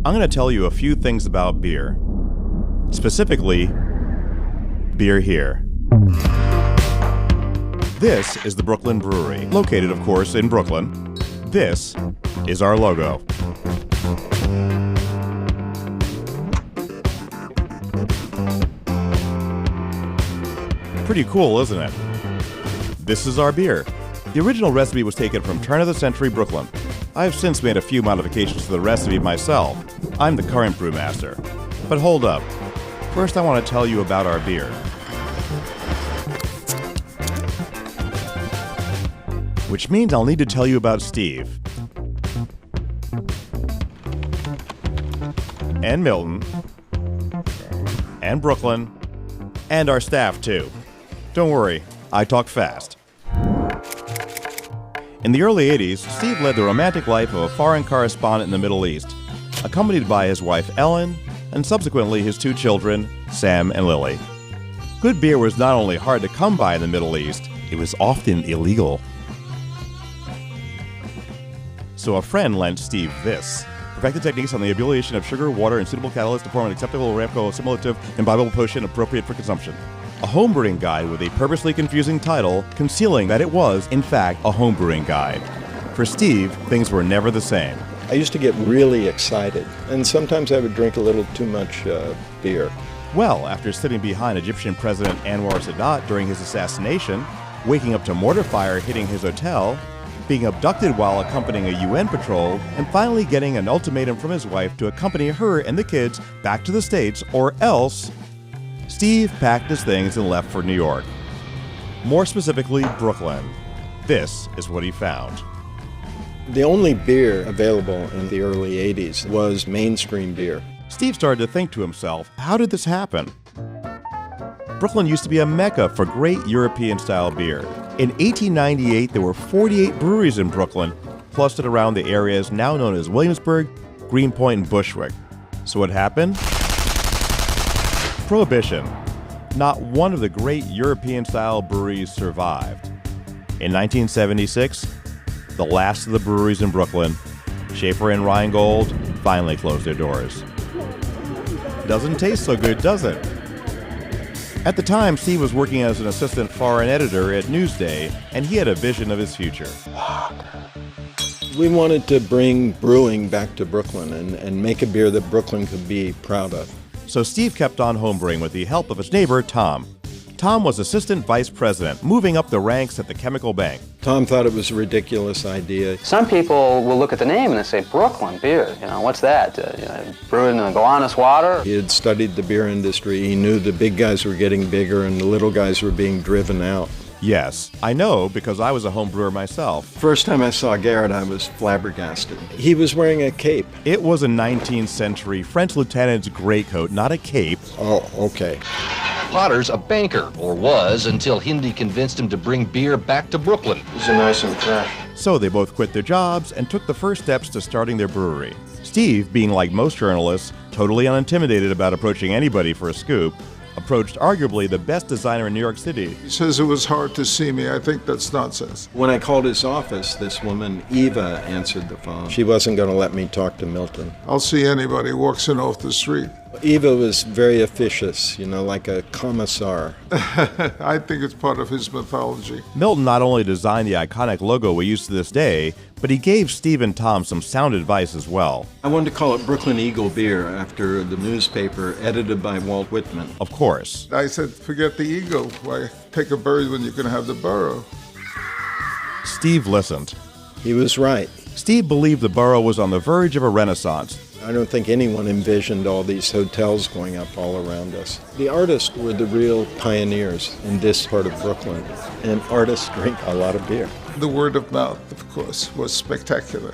I'm going to tell you a few things about beer. Specifically, beer here. This is the Brooklyn Brewery, located, of course, in Brooklyn. This is our logo. Pretty cool, isn't it? This is our beer. The original recipe was taken from turn-of-the-century Brooklyn. I've since made a few modifications to the recipe myself. I'm the current brewmaster. But hold up. First, I want to tell you about our beer. Which means I'll need to tell you about Steve. And Milton. And Brooklyn. And our staff, too. Don't worry, I talk fast. In the early 80s, Steve led the romantic life of a foreign correspondent in the Middle East, accompanied by his wife Ellen, and subsequently his two children, Sam and Lily. Good beer was not only hard to come by in the Middle East, it was often illegal. So a friend lent Steve this. Perfected techniques on the ebullition of sugar, water, and suitable catalyst to form an acceptable Aramco assimilative and imbibable potion appropriate for consumption. A homebrewing guide with a purposely confusing title, concealing that it was, in fact, a homebrewing guide. For Steve, things were never the same. I used to get really excited, and sometimes I would drink a little too much beer. Well, after sitting behind Egyptian President Anwar Sadat during his assassination, waking up to mortar fire hitting his hotel, being abducted while accompanying a UN patrol, and finally getting an ultimatum from his wife to accompany her and the kids back to the States or else, Steve packed his things and left for New York. More specifically, Brooklyn. This is what he found. The only beer available in the early 80s was mainstream beer. Steve started to think to himself, how did this happen? Brooklyn used to be a mecca for great European-style beer. In 1898, there were 48 breweries in Brooklyn, clustered around the areas now known as Williamsburg, Greenpoint, and Bushwick. So what happened? Prohibition. Not one of the great European-style breweries survived. In 1976, the last of the breweries in Brooklyn, Schaefer and Rheingold, finally closed their doors. Doesn't taste so good, does it? At the time, Steve was working as an assistant foreign editor at Newsday, and he had a vision of his future. We wanted to bring brewing back to Brooklyn and make a beer that Brooklyn could be proud of. So Steve kept on homebrewing with the help of his neighbor, Tom. Tom was assistant vice president, moving up the ranks at the chemical bank. Tom thought it was a ridiculous idea. Some people will look at the name and they say, Brooklyn beer, what's that? Brewed in the Gowanus water? He had studied the beer industry. He knew the big guys were getting bigger and the little guys were being driven out. Yes, I know because I was a home brewer myself. First time I saw Garrett, I was flabbergasted. He was wearing a cape. It was a 19th century French lieutenant's greatcoat, not a cape. Oh, okay. Potter's a banker, or was, until Hindi convinced him to bring beer back to Brooklyn. These are nice and fresh. So they both quit their jobs and took the first steps to starting their brewery. Steve, being like most journalists, totally unintimidated about approaching anybody for a scoop, approached arguably the best designer in New York City. He says it was hard to see me. I think that's nonsense. When I called his office, this woman, Eva, answered the phone. She wasn't going to let me talk to Milton. I'll see anybody who walks in off the street. Eva was very officious, like a commissar. I think it's part of his mythology. Milton not only designed the iconic logo we use to this day, but he gave Steve and Tom some sound advice as well. I wanted to call it Brooklyn Eagle Beer after the newspaper edited by Walt Whitman. Of course. I said, forget the eagle. Why take a bird when you can have the burrow? Steve listened. He was right. Steve believed the borough was on the verge of a renaissance. I don't think anyone envisioned all these hotels going up all around us. The artists were the real pioneers in this part of Brooklyn, and artists drink a lot of beer. The word of mouth, of course, was spectacular.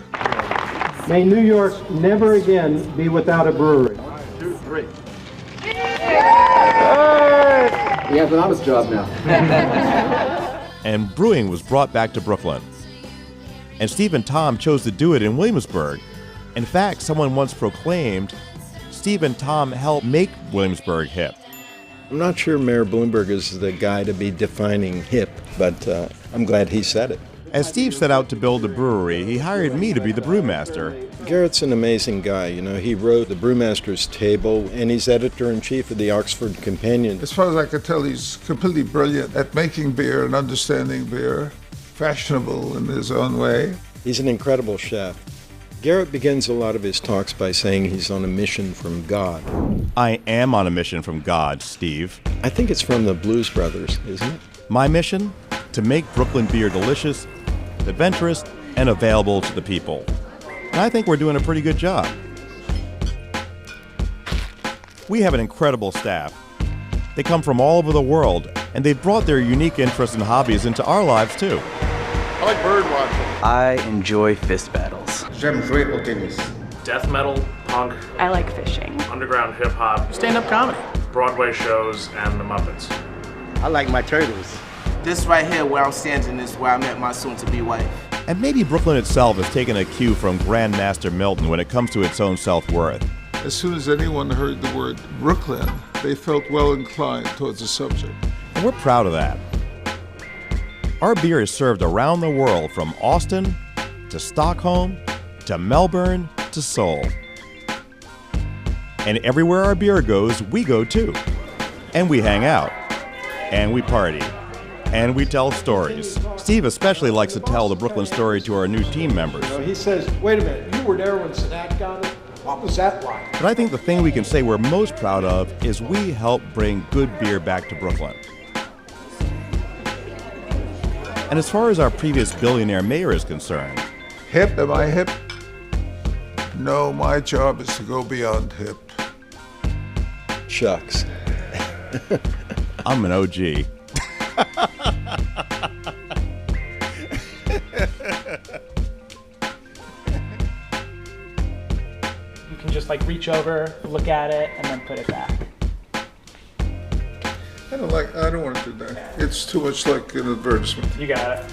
May New York never again be without a brewery. 1, 2, 3. He has an honest job now. And brewing was brought back to Brooklyn. And Steve and Tom chose to do it in Williamsburg. In fact, someone once proclaimed, Steve and Tom helped make Williamsburg hip. I'm not sure Mayor Bloomberg is the guy to be defining hip, but I'm glad he said it. As Steve set out to build a brewery, he hired me to be the brewmaster. Garrett's an amazing guy. You know, he wrote The Brewmaster's Table, and he's editor-in-chief of the Oxford Companion. As far as I could tell, he's completely brilliant at making beer and understanding beer, fashionable in his own way. He's an incredible chef. Garrett begins a lot of his talks by saying he's on a mission from God. I am on a mission from God, Steve. I think it's from the Blues Brothers, isn't it? My mission? To make Brooklyn beer delicious, adventurous, and available to the people. And I think we're doing a pretty good job. We have an incredible staff. They come from all over the world, and they've brought their unique interests and hobbies into our lives too. I like bird watching. I enjoy fist battles. J'aime jouer au tennis. Death metal, punk. I like fishing. Underground hip hop. Stand-up comedy. Broadway shows and the Muppets. I like my turtles. This right here where I'm standing is where I met my soon-to-be wife. And maybe Brooklyn itself has taken a cue from Grandmaster Milton when it comes to its own self-worth. As soon as anyone heard the word Brooklyn, they felt well inclined towards the subject. And we're proud of that. Our beer is served around the world, from Austin to Stockholm to Melbourne to Seoul. And everywhere our beer goes, we go too. And we hang out. And we party. And we tell stories. Steve especially likes to tell the Brooklyn story to our new team members. You know, he says, wait a minute, you were there when Sinat got it? What was that like? But I think the thing we can say we're most proud of is we help bring good beer back to Brooklyn. And as far as our previous billionaire mayor is concerned, Hip? Am I hip? No, my job is to go beyond hip. Shucks. I'm an OG. You can just like reach over, look at it, and then put it back. I don't want to do that. It's too much like an advertisement. You got it.